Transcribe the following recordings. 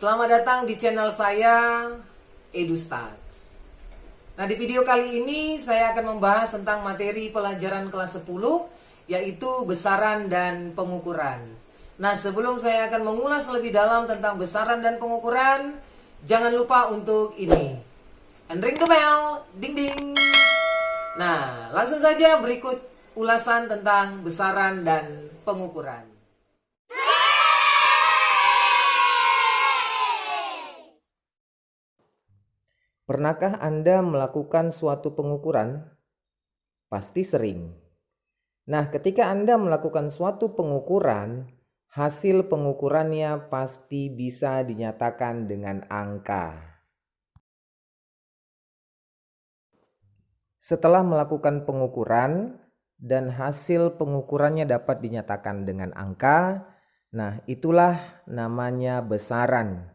Selamat datang di channel saya, EduStart. Nah, di video kali ini saya akan membahas tentang materi pelajaran kelas 10, yaitu besaran dan pengukuran. Nah, sebelum saya akan mengulas lebih dalam tentang besaran dan pengukuran, jangan lupa untuk ini. And ring the bell, ding ding. Nah, langsung saja berikut ulasan tentang besaran dan pengukuran. Pernahkah Anda melakukan suatu pengukuran? Pasti sering. Nah, ketika Anda melakukan suatu pengukuran, hasil pengukurannya pasti bisa dinyatakan dengan angka. Setelah melakukan pengukuran dan hasil pengukurannya dapat dinyatakan dengan angka, nah itulah namanya besaran.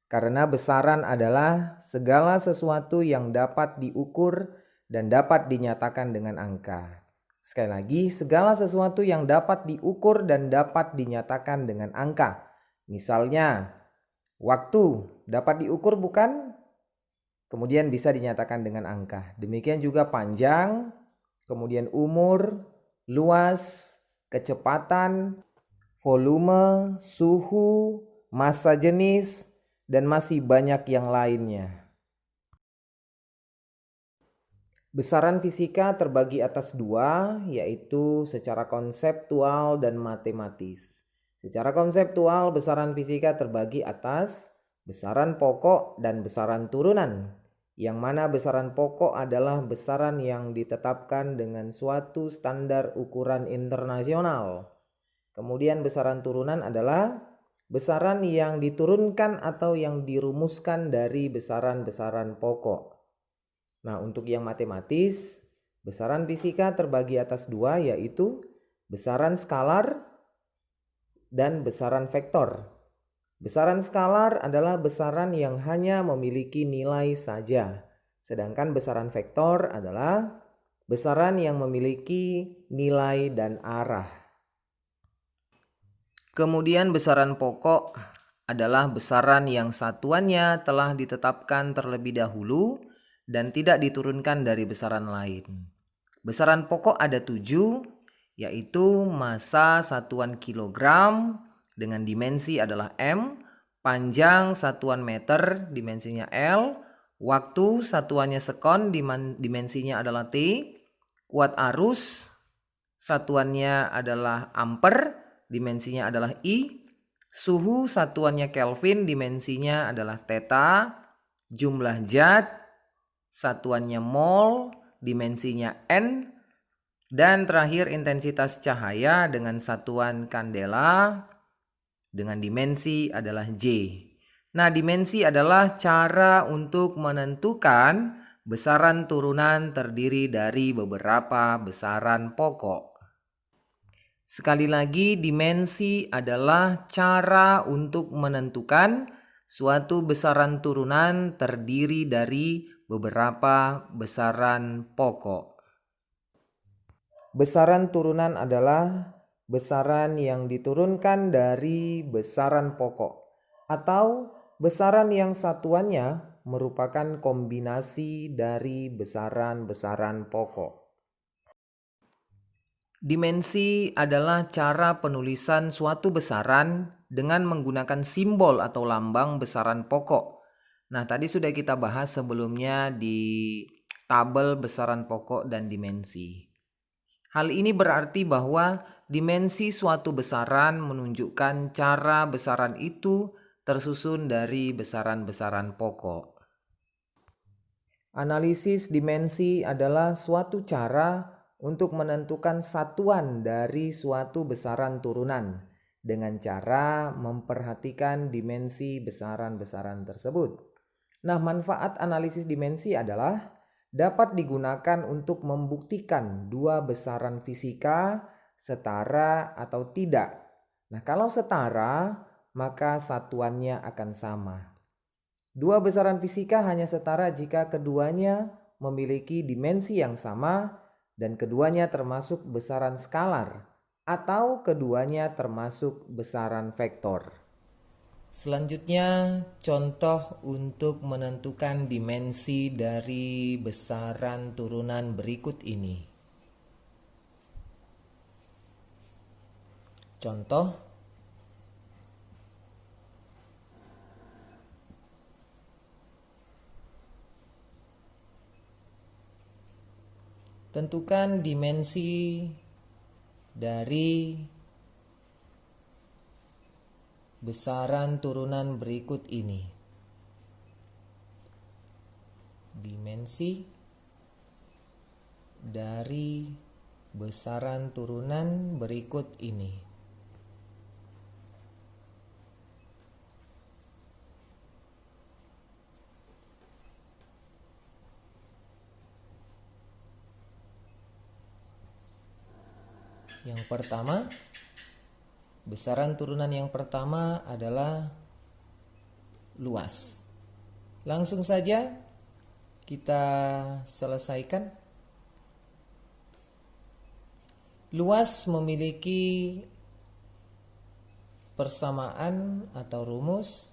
Karena besaran adalah segala sesuatu yang dapat diukur dan dapat dinyatakan dengan angka. Sekali lagi, segala sesuatu yang dapat diukur dan dapat dinyatakan dengan angka. Misalnya, waktu dapat diukur bukan? Kemudian bisa dinyatakan dengan angka. Demikian juga panjang, kemudian umur, luas, kecepatan, volume, suhu, massa jenis, dan masih banyak yang lainnya. Besaran fisika terbagi atas dua, yaitu secara konseptual dan matematis. Secara konseptual, besaran fisika terbagi atas besaran pokok dan besaran turunan, yang mana besaran pokok adalah besaran yang ditetapkan dengan suatu standar ukuran internasional. Kemudian besaran turunan adalah besaran yang diturunkan atau yang dirumuskan dari besaran-besaran pokok. Nah, untuk yang matematis, besaran fisika terbagi atas dua, yaitu besaran skalar dan besaran vektor. Besaran skalar adalah besaran yang hanya memiliki nilai saja, sedangkan besaran vektor adalah besaran yang memiliki nilai dan arah. Kemudian besaran pokok adalah besaran yang satuannya telah ditetapkan terlebih dahulu dan tidak diturunkan dari besaran lain. Besaran pokok ada 7, yaitu massa satuan kilogram dengan dimensi adalah M, panjang satuan meter dimensinya L, waktu satuannya sekon dimensinya adalah T, kuat arus satuannya adalah ampere dimensinya adalah I, suhu satuannya Kelvin dimensinya adalah theta, jumlah zat satuannya mol dimensinya N, dan terakhir intensitas cahaya dengan satuan kandela dengan dimensi adalah J. Nah, dimensi adalah cara untuk menentukan besaran turunan terdiri dari beberapa besaran pokok. Sekali lagi, dimensi adalah cara untuk menentukan suatu besaran turunan terdiri dari beberapa besaran pokok. Besaran turunan adalah besaran yang diturunkan dari besaran pokok atau besaran yang satuannya merupakan kombinasi dari besaran-besaran pokok. Dimensi adalah cara penulisan suatu besaran dengan menggunakan simbol atau lambang besaran pokok. Nah, tadi sudah kita bahas sebelumnya di tabel besaran pokok dan dimensi. Hal ini berarti bahwa dimensi suatu besaran menunjukkan cara besaran itu tersusun dari besaran-besaran pokok. Analisis dimensi adalah suatu cara untuk menentukan satuan dari suatu besaran turunan dengan cara memperhatikan dimensi besaran-besaran tersebut. Nah, manfaat analisis dimensi adalah dapat digunakan untuk membuktikan dua besaran fisika setara atau tidak. Nah, kalau setara, maka satuannya akan sama. Dua besaran fisika hanya setara jika keduanya memiliki dimensi yang sama dan keduanya termasuk besaran skalar atau keduanya termasuk besaran vektor. Selanjutnya, contoh untuk menentukan dimensi dari besaran turunan berikut ini. Contoh, tentukan dimensi dari besaran turunan berikut ini. Dimensi dari besaran turunan berikut ini. Yang pertama, besaran turunan yang pertama adalah luas. Langsung saja kita selesaikan. Luas memiliki persamaan atau rumus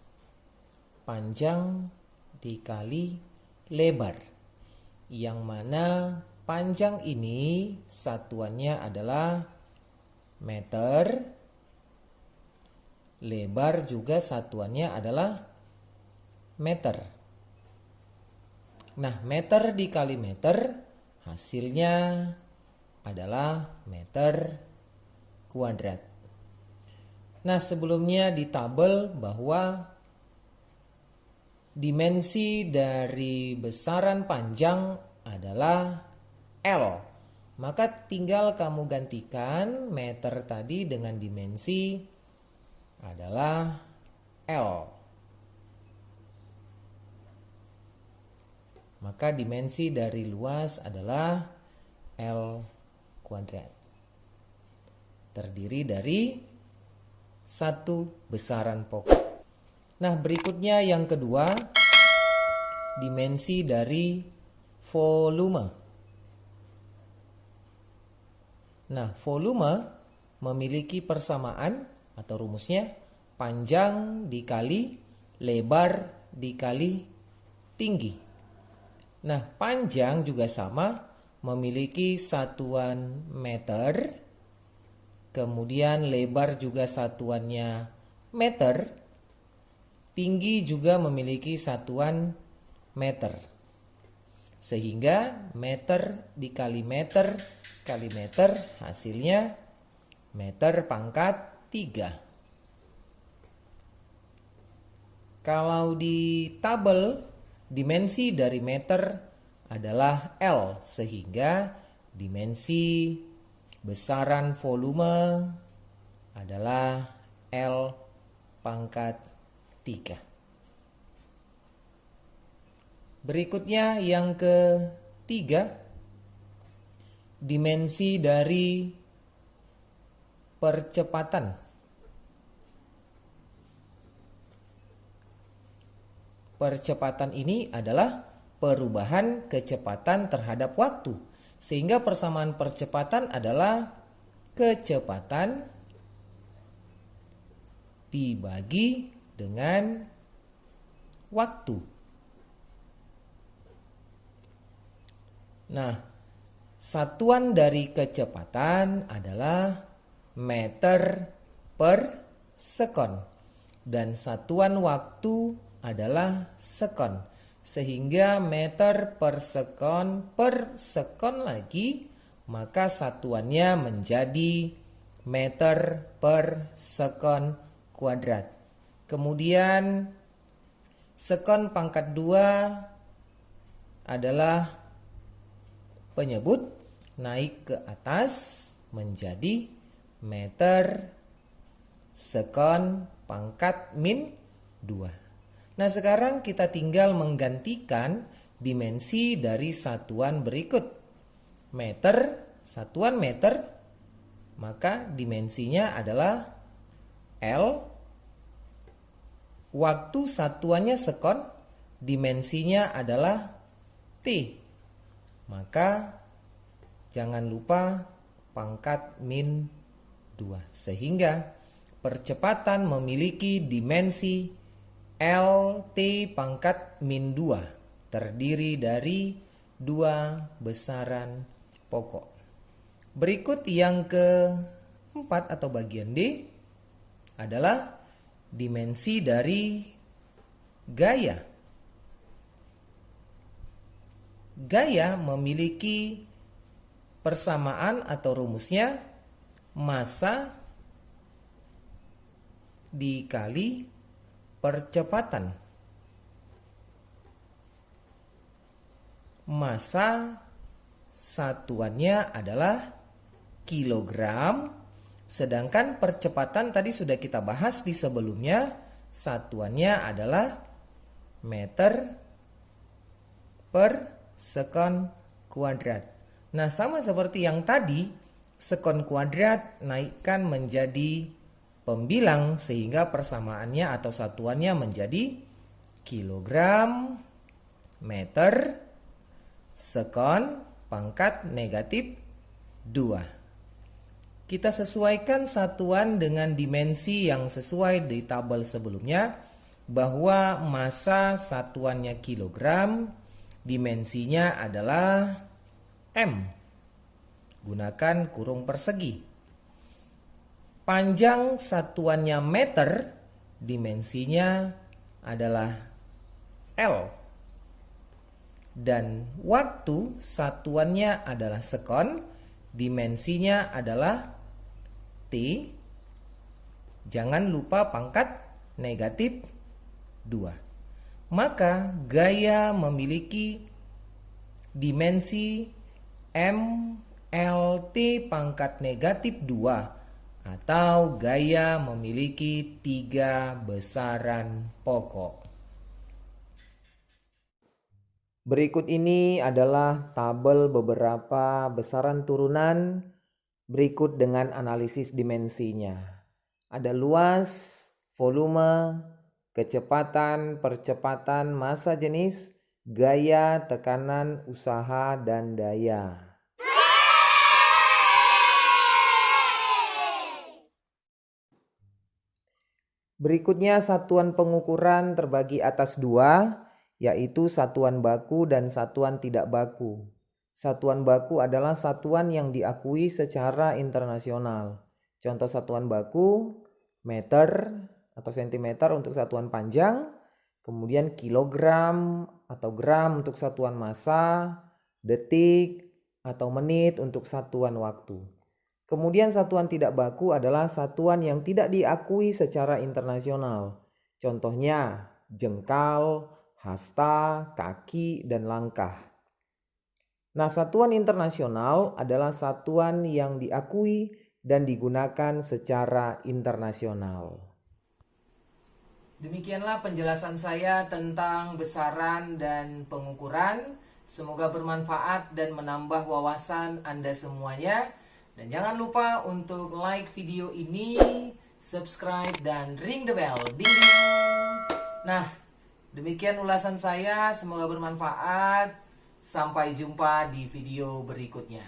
panjang dikali lebar, yang mana panjang ini satuannya adalah meter, lebar juga satuannya adalah meter. Nah, meter dikali meter hasilnya adalah meter kuadrat. Nah, sebelumnya di tabel bahwa dimensi dari besaran panjang adalah L. Maka tinggal kamu gantikan meter tadi dengan dimensi adalah L. Maka dimensi dari luas adalah L kuadrat. Terdiri dari satu besaran pokok. Nah, berikutnya yang kedua, dimensi dari volume. Nah, volume memiliki persamaan atau rumusnya panjang dikali lebar dikali tinggi. Nah, panjang juga sama, memiliki satuan meter, kemudian lebar juga satuannya meter, tinggi juga memiliki satuan meter. Sehingga meter dikali meter kali meter hasilnya meter pangkat 3. Kalau di tabel dimensi dari meter adalah L, sehingga dimensi besaran volume adalah L pangkat 3. Berikutnya yang ketiga, dimensi dari percepatan. Percepatan ini adalah perubahan kecepatan terhadap waktu, sehingga persamaan percepatan adalah kecepatan dibagi dengan waktu. Nah, satuan dari kecepatan adalah meter per sekon, dan satuan waktu adalah sekon, sehingga meter per sekon lagi, maka satuannya menjadi meter per sekon kuadrat. Kemudian sekon pangkat 2 adalah penyebut, naik ke atas menjadi meter sekon pangkat min 2. Nah, sekarang kita tinggal menggantikan dimensi dari satuan berikut. Meter, satuan meter, maka dimensinya adalah L. Waktu satuannya sekon, dimensinya adalah T. Maka jangan lupa pangkat min 2. Sehingga percepatan memiliki dimensi LT pangkat min 2, terdiri dari 2 besaran pokok. Berikut yang keempat atau bagian D adalah dimensi dari gaya. Gaya memiliki persamaan atau rumusnya massa dikali percepatan. Massa satuannya adalah kilogram, sedangkan percepatan tadi sudah kita bahas di sebelumnya, satuannya adalah meter per sekon kuadrat. Nah, sama seperti yang tadi, sekon kuadrat naikkan menjadi pembilang sehingga persamaannya atau satuannya menjadi kilogram meter sekon pangkat negatif 2. Kita sesuaikan satuan dengan dimensi yang sesuai di tabel sebelumnya, bahwa massa satuannya kilogram, dimensinya adalah M. Gunakan kurung persegi. Panjang satuannya meter, dimensinya adalah L. Dan waktu satuannya adalah sekon, dimensinya adalah T. Jangan lupa pangkat negatif 2. Maka gaya memiliki dimensi MLT pangkat negatif 2, atau gaya memiliki 3 besaran pokok. Berikut ini adalah tabel beberapa besaran turunan berikut dengan analisis dimensinya. Ada luas, volume, kecepatan, percepatan, massa jenis, gaya, tekanan, usaha, dan daya. Berikutnya satuan pengukuran terbagi atas 2, yaitu satuan baku dan satuan tidak baku. Satuan baku adalah satuan yang diakui secara internasional. Contoh satuan baku, meter atau sentimeter untuk satuan panjang, kemudian kilogram atau gram untuk satuan massa, detik atau menit untuk satuan waktu. Kemudian satuan tidak baku adalah satuan yang tidak diakui secara internasional. Contohnya jengkal, hasta, kaki, dan langkah. Nah, satuan internasional adalah satuan yang diakui dan digunakan secara internasional. Demikianlah penjelasan saya tentang besaran dan pengukuran. Semoga bermanfaat dan menambah wawasan Anda semuanya. Dan jangan lupa untuk like video ini, subscribe, dan ring the bell. Ding ding. Nah, demikian ulasan saya. Semoga bermanfaat. Sampai jumpa di video berikutnya.